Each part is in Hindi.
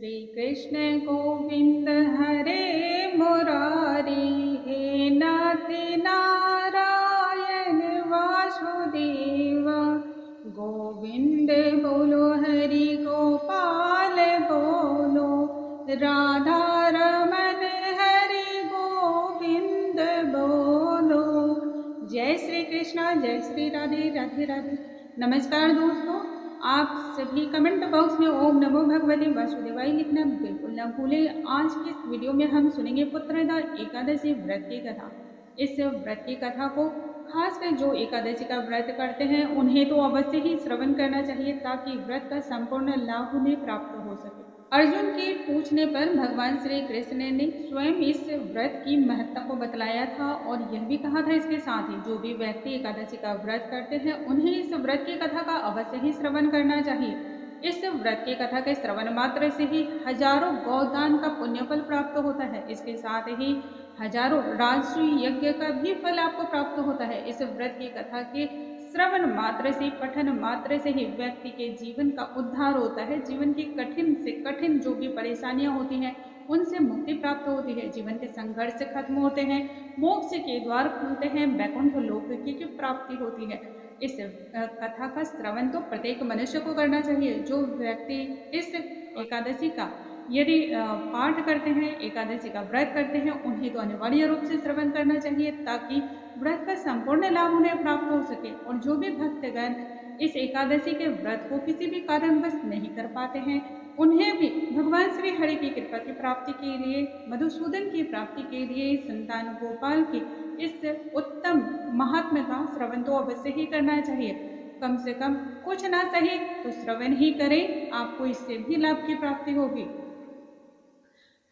श्री कृष्ण गोविंद हरे मुरारी, हे नाथ नारायण वासुदेव। गोविंद बोलो हरि गोपाल बोलो, राधा रमन हरि गोविंद बोलो। जय श्री कृष्णा, जय श्री राधे, राधे राधे। नमस्कार दोस्तों, आप सभी कमेंट बॉक्स में ओम नमो भगवते वासुदेवाय लिखना बिल्कुल न भूलें। आज की इस वीडियो में हम सुनेंगे पुत्रदा एकादशी व्रत की कथा। इस व्रत की कथा को खासकर जो एकादशी का व्रत करते हैं उन्हें तो अवश्य ही श्रवण करना चाहिए, ताकि व्रत का संपूर्ण लाभ उन्हें प्राप्त हो सके। अर्जुन के पूछने पर भगवान श्री कृष्ण ने स्वयं इस व्रत की महत्ता को बतलाया था और यह भी कहा था इसके साथ ही जो भी व्यक्ति एकादशी का व्रत करते हैं उन्हें इस व्रत की कथा का अवश्य ही श्रवण करना चाहिए। इस व्रत की कथा के श्रवण मात्र से ही हजारों गौदान का पुण्य फल प्राप्त होता है। इसके साथ ही हजारों राजसूय यज्ञ का भी फल आपको प्राप्त होता है। इस व्रत की कथा के श्रवण मात्र से, पठन मात्र से ही व्यक्ति के जीवन का उद्धार होता है। जीवन की कठिन से कठिन जो भी परेशानियां होती हैं उनसे मुक्ति प्राप्त होती है। जीवन के संघर्ष खत्म होते हैं, मोक्ष के द्वार खुलते हैं, वैकुंठ लोक की प्राप्ति होती है। इस कथा का श्रवण तो प्रत्येक मनुष्य को करना चाहिए। जो व्यक्ति इस एकादशी का यदि पाठ करते हैं, एकादशी का व्रत करते हैं, उन्हें तो अनिवार्य रूप से श्रवण करना चाहिए, ताकि व्रत का संपूर्ण लाभ उन्हें प्राप्त हो सके। और जो भी भक्तगण इस एकादशी के व्रत को किसी भी कारणवश नहीं कर पाते हैं, उन्हें भी भगवान श्री हरि की कृपा की प्राप्ति के लिए, मधुसूदन की प्राप्ति के लिए, संतान गोपाल की इस उत्तम महात्म्य का श्रवण तो अवश्य ही करना चाहिए। कम से कम कुछ ना सही तो श्रवण ही करें, आपको इससे भी लाभ की प्राप्ति होगी।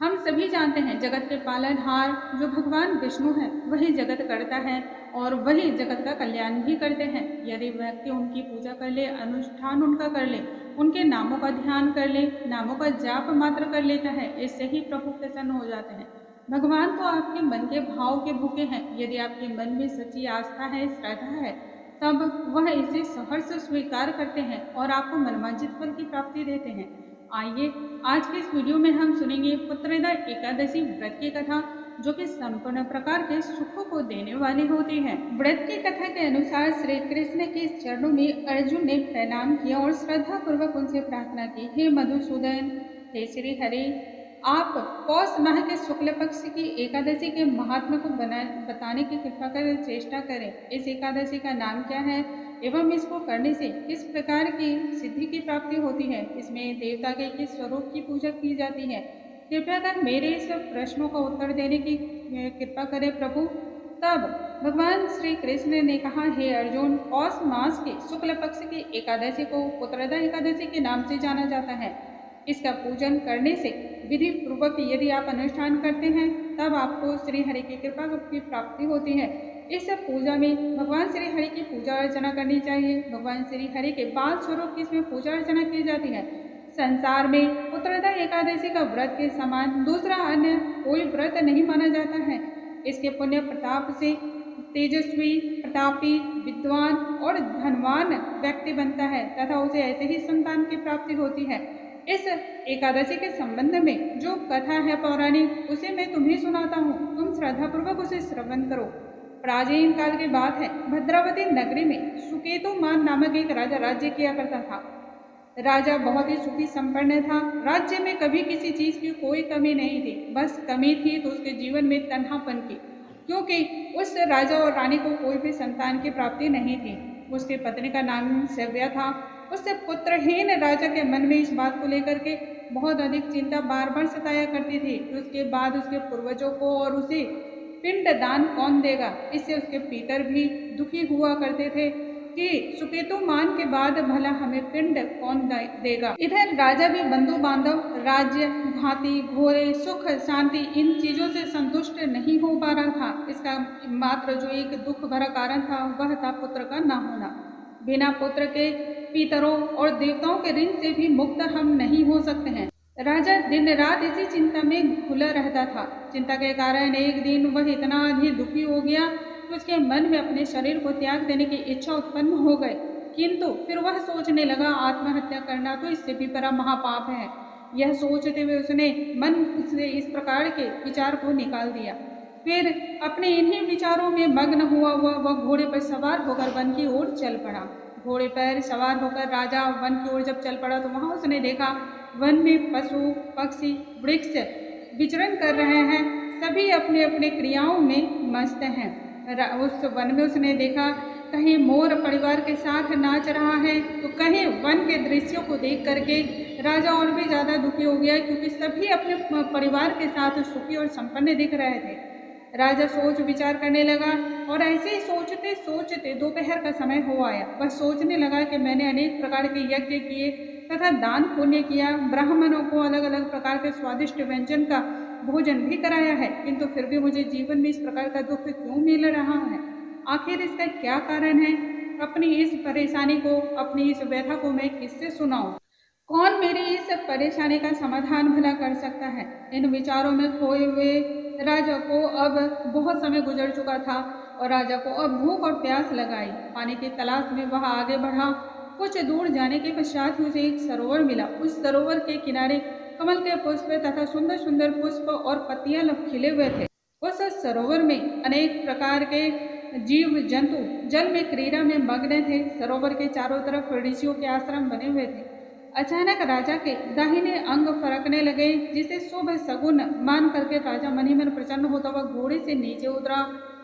हम सभी जानते हैं जगत के पालनहार जो भगवान विष्णु हैं वही जगत करता है और वही जगत का कल्याण भी करते हैं। यदि व्यक्ति उनकी पूजा कर ले, अनुष्ठान उनका कर ले, उनके नामों का ध्यान कर ले, नामों का जाप मात्र कर लेता है, इससे ही प्रभु प्रसन्न हो जाते हैं। भगवान तो आपके मन के भाव के भूखे हैं। यदि आपके मन में सच्ची आस्था है, श्रद्धा है, तब वह इसे सहर्ष स्वीकार करते हैं और आपको मनवांछित फल की प्राप्ति देते हैं। आइए आज के इस वीडियो में हम सुनेंगे पुत्रदा एकादशी व्रत की कथा, जो कि संपूर्ण प्रकार के सुखों को देने वाली होती है। व्रत की कथा के अनुसार श्री कृष्ण के चरणों में अर्जुन ने प्रणाम किया और श्रद्धा पूर्वक उनसे प्रार्थना की, हे मधुसूदन, हे श्री हरि, आप पौष माह के शुक्ल पक्ष की एकादशी के महात्म्य को बताने की कृपा कर चेष्टा करें। इस एकादशी का नाम क्या है एवं इसको करने से किस प्रकार की सिद्धि की प्राप्ति होती है, इसमें देवता के किस स्वरूप की पूजा की जाती है, कृपया कर मेरे इस प्रश्नों का उत्तर देने की कृपा करें प्रभु। तब भगवान श्री कृष्ण ने कहा, हे अर्जुन, पौष मास के शुक्ल पक्ष की एकादशी को पुत्रदा एकादशी के नाम से जाना जाता है। इसका पूजन करने से विधि पूर्वक यदि आप अनुष्ठान करते हैं तब आपको श्री हरि की कृपा की प्राप्ति होती है। इस पूजा में भगवान श्री हरि की पूजा अर्चना करनी चाहिए। भगवान श्री हरि के 5 स्वरूप की इसमें पूजा अर्चना की जाती है। संसार में पुत्रदा एकादशी का व्रत के समान दूसरा अन्य कोई व्रत नहीं माना जाता है। इसके पुण्य प्रताप से तेजस्वी, प्रतापी, विद्वान और धनवान व्यक्ति बनता है तथा उसे ऐसे ही संतान की प्राप्ति होती है। इस एकादशी के संबंध में जो कथा है पौराणिक, उसे मैं तुम्हें सुनाता हूँ, तुम श्रद्धापूर्वक उसे श्रवण करो। प्राचीन काल की बात है, भद्रावती नगरी में सुकेतुमान नामक एक राजा राज्य किया करता था। राजा बहुत ही सुखी संपन्न था। राज्य में कभी किसी चीज की कोई कमी नहीं थी, बस कमी थी तो उसके जीवन में तन्हापन की, क्योंकि उस राजा और रानी को कोई भी संतान की प्राप्ति नहीं थी। उसकी पत्नी का नाम सव्या था। उससे पुत्रहीन राजा के मन में इस बात को लेकर के बहुत अधिक चिंता बार बार सताया करती थी कि उसके बाद उसके पूर्वजों को और उसे पिंड दान कौन देगा। इससे उसके पितर भी दुखी हुआ करते थे कि सुकेतुमान के बाद भला हमें पिंड कौन देगा। इधर राजा भी बंधु बांधव, राज्य, भांति, घोड़े, सुख, शांति, इन चीजों से संतुष्ट नहीं हो पा रहा था। इसका मात्र जो एक दुख भरा कारण था वह था पुत्र का न होना। बिना पुत्र के पितरों और देवताओं के ऋण से भी मुक्त हम नहीं हो सकते हैं। राजा दिन रात इसी चिंता में घुला रहता था। चिंता के कारण एक दिन वह इतना ही दुखी हो गया कि उसके मन में अपने शरीर को त्याग देने की इच्छा उत्पन्न हो गई। किंतु फिर वह सोचने लगा, आत्महत्या करना तो इससे भी बड़ा महापाप है। यह सोचते हुए उसने मन से इस प्रकार के विचार को निकाल दिया। फिर अपने इन्हीं विचारों में मग्न हुआ वह घोड़े पर सवार होकर वन की ओर चल पड़ा। घोड़े पर सवार होकर राजा वन की ओर जब चल पड़ा तो वहां उसने देखा वन में पशु पक्षी वृक्ष विचरण कर रहे हैं, सभी अपने अपने क्रियाओं में मस्त हैं। उस वन में उसने देखा कहीं मोर परिवार के साथ नाच रहा है तो कहीं वन के दृश्यों को देख करके राजा और भी ज़्यादा दुखी हो गया, क्योंकि सभी अपने परिवार के साथ सुखी और संपन्न दिख रहे थे। राजा सोच विचार करने लगा और ऐसे ही सोचते सोचते दोपहर का समय हो आया। वह सोचने लगा कि मैंने अनेक प्रकार के यज्ञ किए तथा दान पुण्य किया, ब्राह्मणों को अलग अलग प्रकार के स्वादिष्ट व्यंजन का भोजन भी कराया है, किंतु फिर भी मुझे जीवन में इस प्रकार का दुख क्यों मिल रहा है? आखिर इसका क्या कारण है? अपनी इस परेशानी को, अपनी इस व्यथा को मैं किससे सुनाऊं? कौन मेरी इस परेशानी का समाधान भला कर सकता है? इन विचारों में खोए हुए राजा को अब बहुत समय गुजर चुका था और राजा को अब भूख और प्यास लगाई। पानी की तलाश में वह आगे बढ़ा। कुछ दूर जाने के पश्चात उसे एक सरोवर मिला। उस सरोवर के किनारे कमल के पुष्प तथा सुंदर सुंदर पुष्प और पत्तियां खिले हुए थे। उस सरोवर में अनेक प्रकार के जीव जंतु जल में क्रीड़ा में मग्न थे। सरोवर के चारों तरफ ऋषियों के आश्रम बने हुए थे। अचानक राजा के दाहिने अंग फरकने लगे, जिसे शुभ सगुन मान करके राजा मन ही मन प्रसन्न होता हुआ घोड़े से नीचे उतरा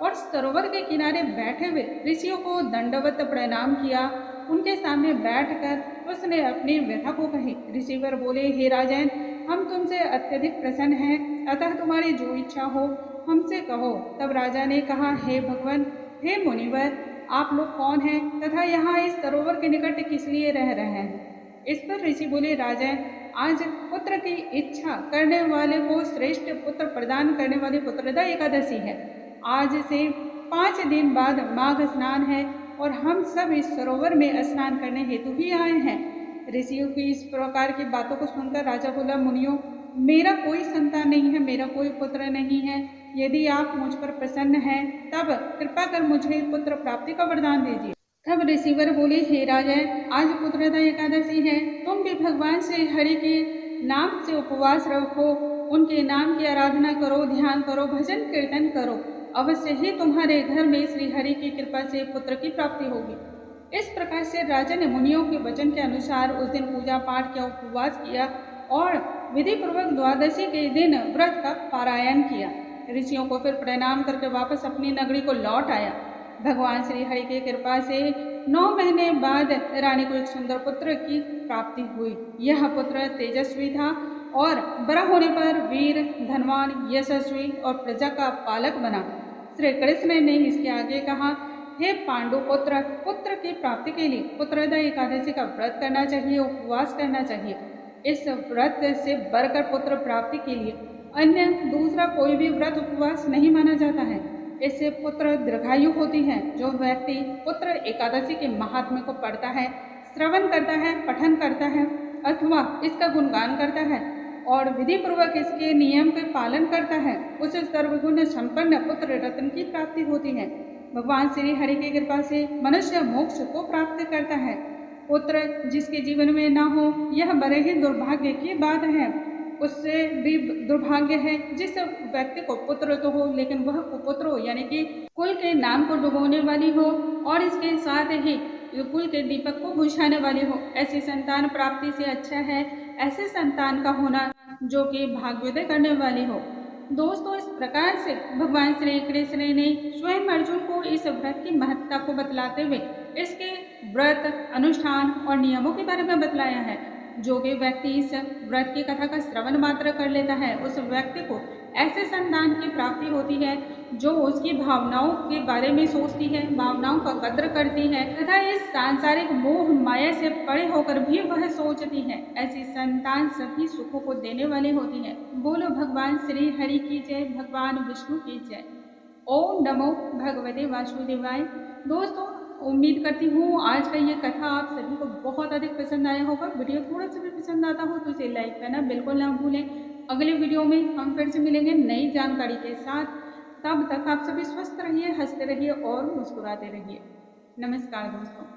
और सरोवर के किनारे बैठे हुए ऋषियों को दंडवत प्रणाम किया। उनके सामने बैठकर उसने अपनी व्यथा को कही। ऋषिवर बोले, हे राजन, हम तुमसे अत्यधिक प्रसन्न हैं, अतः तुम्हारी जो इच्छा हो हमसे कहो। तब राजा ने कहा, हे भगवान, हे मुनिवर, आप लोग कौन हैं तथा यहाँ इस सरोवर के निकट किस लिए रह रहे हैं? इस पर ऋषि बोले, राजन, आज पुत्र की इच्छा करने वाले को श्रेष्ठ पुत्र प्रदान करने वाली पुत्रदा एकादशी है। आज से 5 दिन बाद माघ स्नान है और हम सब इस सरोवर में स्नान करने हेतु ही आए हैं। ऋषियों की इस प्रकार की बातों को सुनकर राजा बोला, मुनियों, मेरा कोई संतान नहीं है, मेरा कोई पुत्र नहीं है। यदि आप मुझ पर प्रसन्न हैं तब कृपा कर मुझे पुत्र प्राप्ति का वरदान दीजिए। तब ऋषिवर बोले, हे राजन, आज पुत्रदा एकादशी है, तुम भी भगवान श्री हरि के नाम से उपवास रखो, उनके नाम की आराधना करो, ध्यान करो, भजन कीर्तन करो, अवश्य ही तुम्हारे घर में श्री हरि की कृपा से पुत्र की प्राप्ति होगी। इस प्रकार से राजा ने मुनियों के वचन के अनुसार उस दिन पूजा पाठ किया, उपवास किया और विधि पूर्वक द्वादशी के दिन व्रत का पारायण किया। ऋषियों को फिर प्रणाम करके वापस अपनी नगरी को लौट आया। भगवान श्री हरि की कृपा से 9 महीने बाद रानी को एक सुंदर पुत्र की प्राप्ति हुई। यह पुत्र तेजस्वी था और बड़ा होने पर वीर, धनवान, यशस्वी और प्रजा का पालक बना। श्री कृष्ण ने इसके आगे कहा, हे पांडु पुत्र, पुत्र की प्राप्ति के लिए पुत्रदा एकादशी का व्रत करना चाहिए, उपवास करना चाहिए। इस व्रत से बढ़कर पुत्र प्राप्ति के लिए अन्य दूसरा कोई भी व्रत उपवास नहीं माना जाता है। इससे पुत्र दीर्घायु होती है। जो व्यक्ति पुत्र एकादशी के महात्म्य को पढ़ता है, श्रवण करता है, पठन करता है अथवा इसका गुणगान करता है और विधि पूर्वक इसके नियम के पालन करता है, उसे सर्वगुण संपन्न पुत्र रत्न की प्राप्ति होती है। भगवान श्री हरि की कृपा से मनुष्य मोक्ष को प्राप्त करता है। पुत्र जिसके जीवन में ना हो, यह बड़े ही दुर्भाग्य की बात है। उससे भी दुर्भाग्य है जिस व्यक्ति को पुत्र तो हो लेकिन वह कुपुत्र हो, यानी कि कुल के नाम को डुबोने वाली हो और इसके साथ ही कुल के दीपक को बुझाने वाली हो। ऐसी संतान प्राप्ति से अच्छा है ऐसे संतान का होना जो कि भाग्योदय करने वाली हो। दोस्तों, इस प्रकार से भगवान श्री कृष्ण ने स्वयं अर्जुन को इस व्रत की महत्ता को बतलाते हुए इसके व्रत, अनुष्ठान और नियमों के बारे में बतलाया है। जो भी व्यक्ति इस व्रत की कथा का श्रवण मात्र कर लेता है, उस व्यक्ति को ऐसे संतान की प्राप्ति होती है जो उसकी भावनाओं के बारे में सोचती है, भावनाओं का कद्र करती है तथा इस सांसारिक मोह माया से परे होकर भी वह सोचती है। ऐसी संतान सभी सुखों को देने वाली होती है। बोलो भगवान श्री हरि की जय, भगवान विष्णु की जय। ओम नमो भगवते वासुदेवाय। दोस्तों, उम्मीद करती हूँ आज का ये कथा आप सभी को बहुत अधिक पसंद आया होगा। वीडियो थोड़ा सा भी पसंद आता हो तो इसे लाइक करना बिल्कुल ना भूलें। अगले वीडियो में हम फिर से मिलेंगे नई जानकारी के साथ। तब तक आप सभी स्वस्थ रहिए, हंसते रहिए और मुस्कुराते रहिए। नमस्कार दोस्तों।